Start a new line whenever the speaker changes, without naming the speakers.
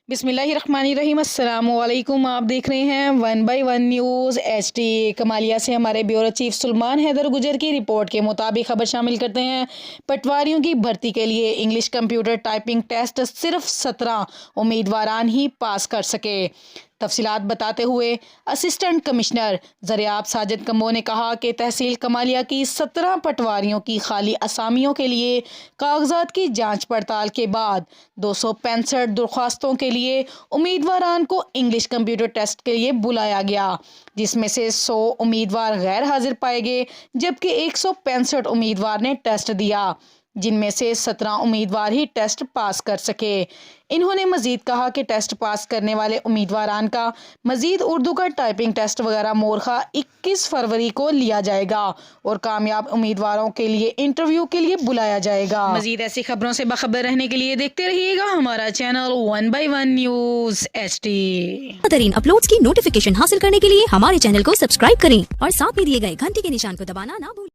बिस्मिल्लाहिर्रहमानिर्रहीम। अस्सलाम वालेकुम। आप देख रहे हैं 1/1 न्यूज़ HD। कमालिया से हमारे ब्यूरो चीफ सुलेमान हैदर गुजर की रिपोर्ट के मुताबिक खबर शामिल करते हैं। पटवारियों की भर्ती के लिए इंग्लिश कंप्यूटर टाइपिंग टेस्ट सिर्फ 17 उम्मीदवारान ही पास कर सके। तफसीलात बताते हुए assistant commissioner Zaryab Sajid combo ने कहा कि तहसील कमालिया की 17 पटवारियों की खाली असामियों के लिए कागजात की जांच पड़ताल के बाद 265 दरख्वास्तों के लिए उम्मीदवारान को इंग्लिश कंप्यूटर टेस्ट के लिए बुलाया गया, जिसमें से 100 उम्मीदवार गैर हाजिर पाए गए, जबकि 165 उम्मीदवार ने टेस्ट दिया, जिनमें से 17 उम्मीदवार ही टेस्ट पास कर सके। इन्होंने मजीद कहा कि टेस्ट पास करने वाले उम्मीदवारान का मजीद उर्दू का टाइपिंग टेस्ट वगैरह मोरखा 21 फरवरी को लिया जाएगा और कामयाब उम्मीदवारों के लिए इंटरव्यू के लिए बुलाया जाएगा। मजीद ऐसी खबरों से बाखबर रहने के लिए देखते रहिएगा हमारा चैनल 1/1 न्यूज़ HD।
बेहतरीन अपलोड्स की नोटिफिकेशन हासिल करने के लिए हमारे चैनल को सब्सक्राइब करें और साथ में दिए गए घंटी के निशान को दबाना ना भूलें।